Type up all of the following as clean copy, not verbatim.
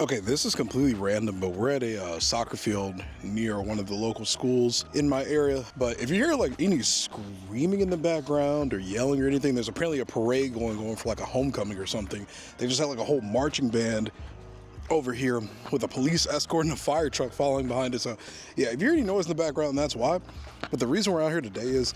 Okay, this is completely random, but we're at a soccer field near one of the local schools in my area. But if you hear like any screaming in the background or yelling or anything, there's apparently a parade going for like a homecoming or something. They just had like a whole marching band over here with a police escort and a fire truck following behind it. So yeah, if you hear any noise in the background, that's why. But the reason we're out here today is,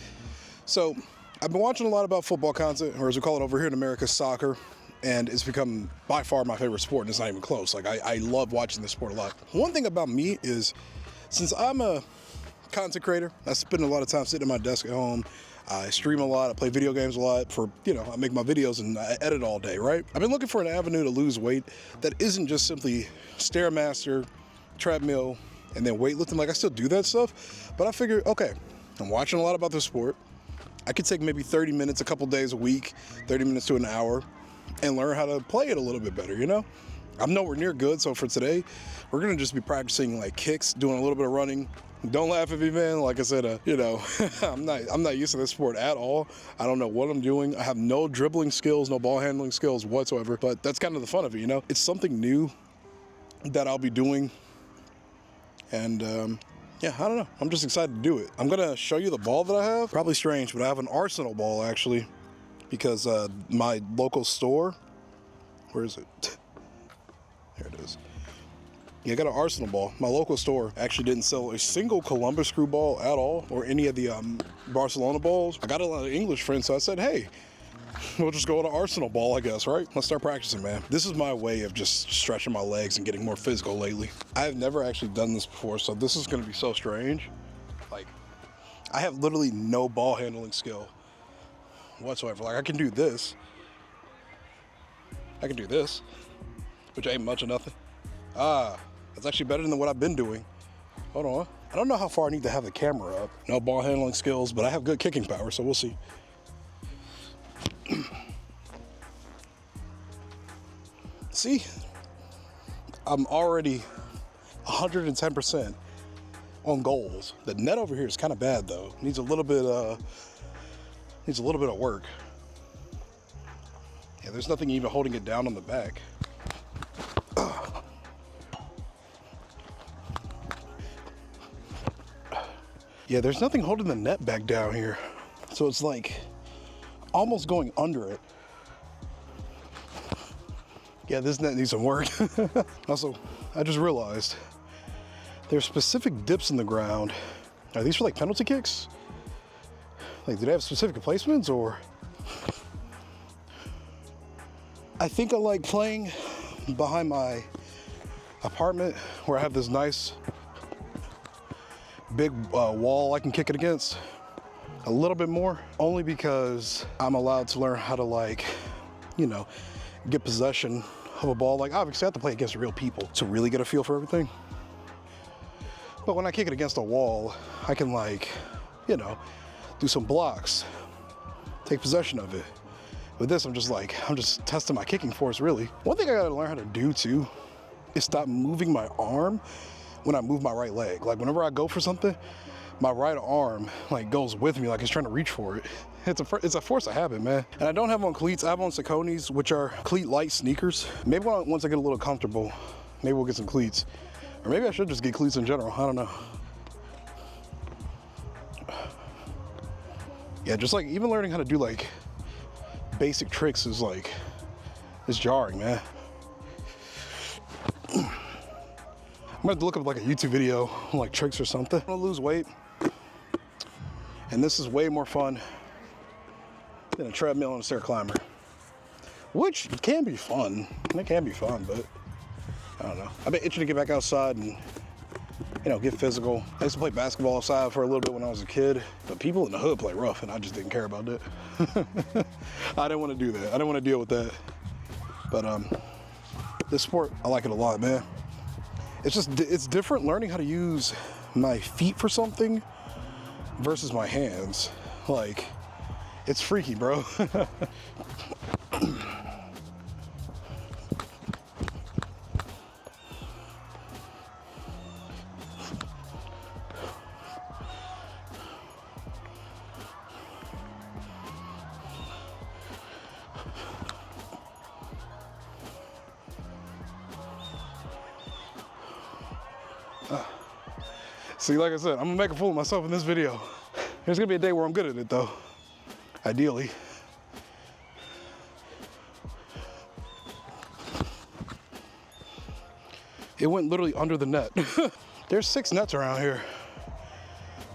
so I've been watching a lot about football content, or as we call it over here in America, soccer. And it's become by far my favorite sport, and it's not even close. Like, I love watching this sport a lot. One thing about me is, since I'm a content creator, I spend a lot of time sitting at my desk at home. I stream a lot, I play video games a lot for, I make my videos and I edit all day, right? I've been looking for an avenue to lose weight that isn't just simply Stairmaster, treadmill, and then weightlifting. Like, I still do that stuff, but I figured, okay, I'm watching a lot about this sport. I could take maybe 30 minutes, a couple days a week, 30 minutes to an hour, and learn how to play it a little bit better, I'm nowhere near good, so for today, we're gonna just be practicing like kicks, doing a little bit of running. Don't laugh at me, man. Like I said, I'm not used to this sport at all. I don't know what I'm doing. I have no dribbling skills, no ball handling skills whatsoever, but that's kind of the fun of it, It's something new that I'll be doing, and yeah, I don't know. I'm just excited to do it. I'm gonna show you the ball that I have. Probably strange, but I have an Arsenal ball, actually. Because my local store, where is it? There it is. Yeah, I got an Arsenal ball. My local store actually didn't sell a single Columbus Crew ball at all, or any of the Barcelona balls. I got a lot of English friends, so I said, hey, we'll just go with an Arsenal ball, I guess, right? Let's start practicing, man. This is my way of just stretching my legs and getting more physical lately. I've never actually done this before, so this is gonna be so strange. Like, I have literally no ball handling skill whatsoever. Like, I can do this, which ain't much of nothing. That's actually better than what I've been doing. Hold on, I don't know how far I need to have the camera up. No ball handling skills, but I have good kicking power, so we'll see. See, I'm already 110% on goals. The net over here is kind of bad though. Needs a little bit of work. Yeah, there's nothing even holding it down on the back. Yeah, there's nothing holding the net back down here. So it's like almost going under it. Yeah, this net needs some work. Also, I just realized there's specific dips in the ground. Are these for like penalty kicks? Like, do they have specific placements, or? I think I like playing behind my apartment where I have this nice big wall I can kick it against a little bit more, only because I'm allowed to learn how to, like, get possession of a ball. Like, obviously I have to play against real people to really get a feel for everything. But when I kick it against a wall, I can, like, do some blocks, take possession of it. With this, I'm just testing my kicking force, really. One thing I gotta learn how to do too is stop moving my arm when I move my right leg. Like, whenever I go for something, my right arm like goes with me, like it's trying to reach for it. It's a force of habit, man. And I don't have on cleats. I have on Sauconys, which are cleat light sneakers. Maybe once I get a little comfortable, maybe we'll get some cleats. Or maybe I should just get cleats in general, I don't know. Yeah, just like even learning how to do like basic tricks is like, it's jarring, man. I'm gonna have to look up like a YouTube video, like tricks or something. I'm gonna lose weight, and this is way more fun than a treadmill and a stair climber, which can be fun. It can be fun, but I don't know. I've been itching to get back outside and get physical. I used to play basketball outside for a little bit when I was a kid, but people in the hood play rough, and I just didn't care about it. I didn't want to do that. I didn't want to deal with that. But this sport, I like it a lot, man. It's different learning how to use my feet for something versus my hands. Like, it's freaky, bro. See, like I said, I'm gonna make a fool of myself in this video. There's gonna be a day where I'm good at it though, ideally. It went literally under the net. There's 6 nets around here,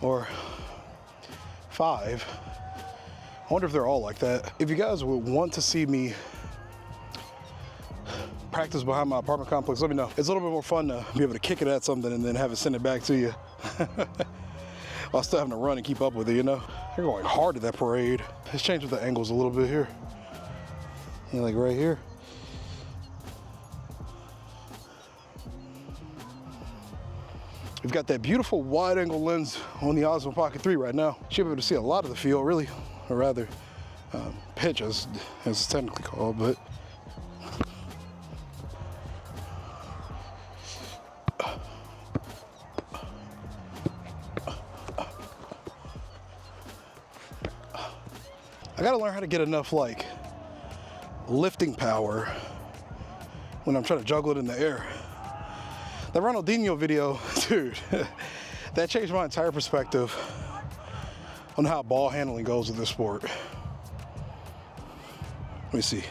or 5. I wonder if they're all like that. If you guys would want to see me practice behind my apartment complex, let me know. It's a little bit more fun to be able to kick it at something and then have it send it back to you. While still having to run and keep up with it, you know? They're going hard at that parade. Let's change the angles a little bit here. Yeah, like right here. We've got that beautiful wide angle lens on the Osmo Pocket 3 right now. Should be able to see a lot of the field, really, or rather, pitch as it's technically called, but. I gotta learn how to get enough like lifting power when I'm trying to juggle it in the air. That Ronaldinho video, dude, that changed my entire perspective on how ball handling goes with this sport. Let me see.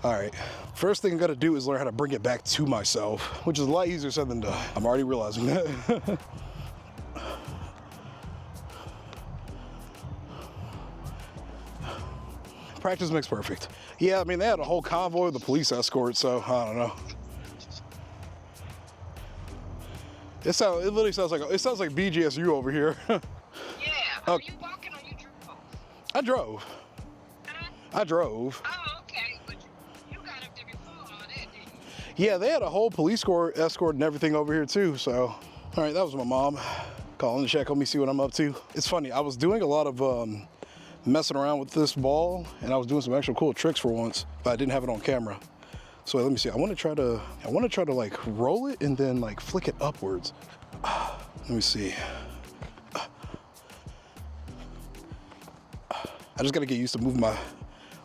All right, first thing I gotta do is learn how to bring it back to myself, which is a lot easier said than done. I'm already realizing that. Practice makes perfect. Yeah, I mean, they had a whole convoy of the police escort, so I don't know. It literally sounds like BGSU over here. Yeah. Are you walking or you drove? I drove. Huh? I drove. Oh, okay. But you got up there before all that, didn't you? Yeah, they had a whole police escort and everything over here too. So, all right, that was my mom calling to check on me, see what I'm up to. It's funny. I was doing a lot of messing around with this ball, and I was doing some actual cool tricks for once, but I didn't have it on camera. So let me see. I want to try to like roll it and then like flick it upwards. Let me see. I just got to get used to moving my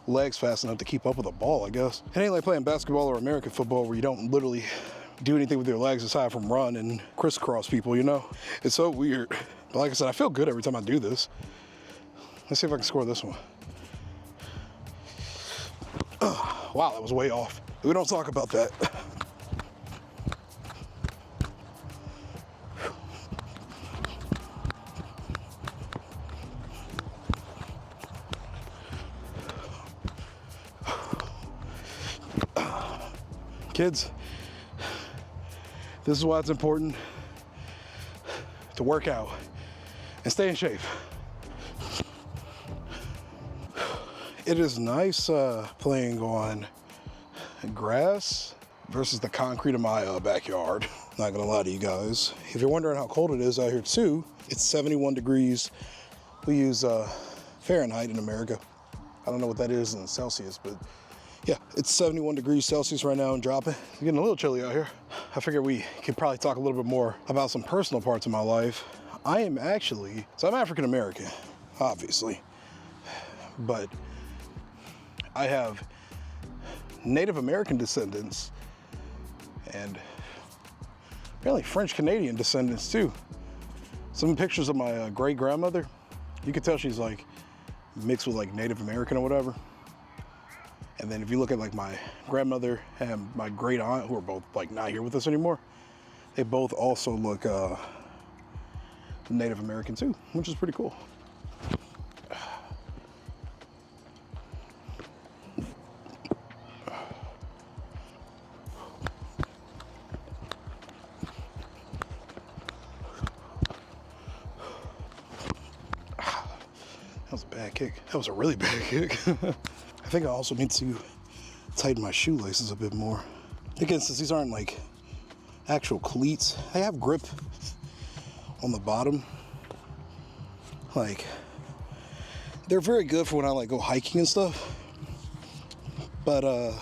legs fast enough to keep up with the ball, I guess. It ain't like playing basketball or American football where you don't literally do anything with your legs aside from run and crisscross people, you know? It's so weird. But like I said, I feel good every time I do this. Let's see if I can score this one. Wow, that was way off. We don't talk about that. Kids, this is why it's important to work out and stay in shape. It is nice playing on grass versus the concrete in my backyard. Not gonna lie to you guys. If you're wondering how cold it is out here too, it's 71 degrees. We use Fahrenheit in America. I don't know what that is in Celsius, but yeah, it's 71 degrees Celsius right now and dropping. It's getting a little chilly out here. I figured we could probably talk a little bit more about some personal parts of my life. I'm African American, obviously, but I have Native American descendants and apparently French Canadian descendants too. Some pictures of my great grandmother, you can tell she's like mixed with like Native American or whatever. And then if you look at like my grandmother and my great aunt, who are both like not here with us anymore, they both also look Native American too, which is pretty cool. That was a bad kick. That was a really bad kick. I think I also need to tighten my shoelaces a bit more. Again, since these aren't like actual cleats, they have grip on the bottom. Like, they're very good for when I like go hiking and stuff. But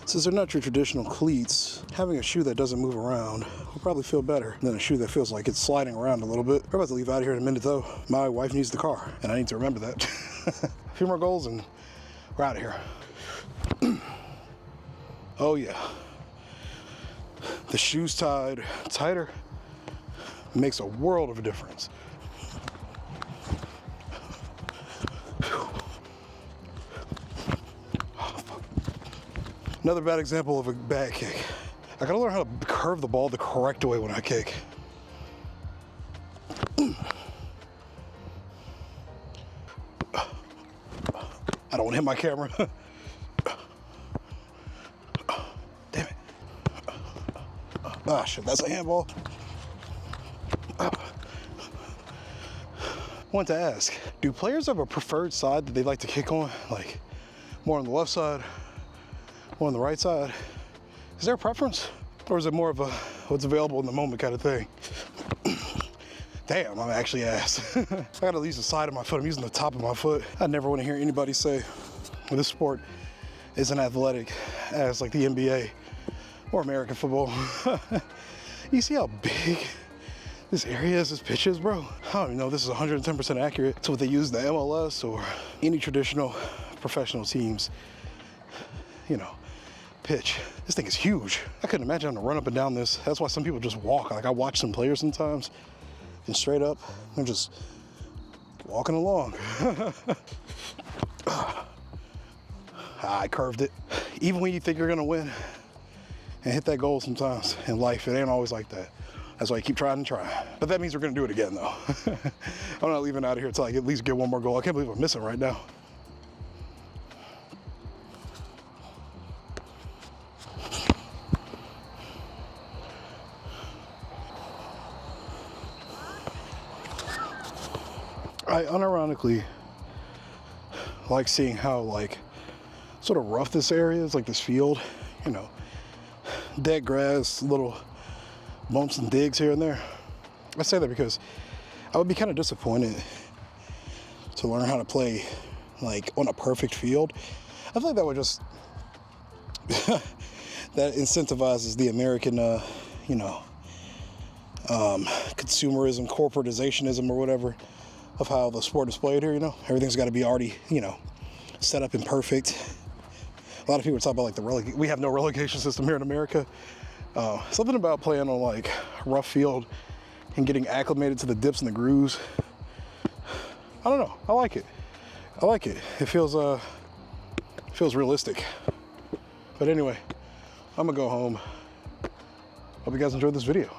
since they're not your traditional cleats, having a shoe that doesn't move around will probably feel better than a shoe that feels like it's sliding around a little bit. We're about to leave out of here in a minute though. My wife needs the car, and I need to remember that. A few more goals and we're out of here. Oh yeah. the shoes tied tighter makes a world of a difference. Another bad example of a bad kick. I gotta learn how to curve the ball the correct way when I kick. I don't want to hit my camera. Damn it. Ah, shit, that's a handball. Want to ask, do players have a preferred side that they like to kick on? Like more on the left side, more on the right side? Is there a preference? Or is it more of a what's available in the moment kind of thing? Damn, I'm actually ass. I gotta use the side of my foot. I'm using the top of my foot. I never want to hear anybody say this sport isn't athletic as like the NBA or American football. You see how big this area is, this pitch is, bro? I don't even know if this is 110% accurate to what they use in the MLS or any traditional professional teams, you know, pitch. This thing is huge. I couldn't imagine having to run up and down this. That's why some people just walk. Like I watch some players sometimes and straight up, they're just walking along. I curved it. Even when you think you're gonna win and hit that goal sometimes in life, it ain't always like that. That's why I keep trying and trying. But that means we're gonna do it again though. I'm not leaving out of here until I at least get one more goal. I can't believe I'm missing right now. I unironically like seeing how like sort of rough this area is, like this field, you know, dead grass, little bumps and digs here and there. I say that because I would be kind of disappointed to learn how to play like on a perfect field. I feel like that would just that incentivizes the American you know, consumerism, corporatizationism or whatever of how the sport is played here, you know. Everything's got to be already, you know, set up and perfect. A lot of people talk about like we have no relegation system here in America. Something about playing on like rough field and getting acclimated to the dips and the grooves. I don't know. I like it. I like it. It feels realistic. But anyway, I'm gonna go home. Hope you guys enjoyed this video.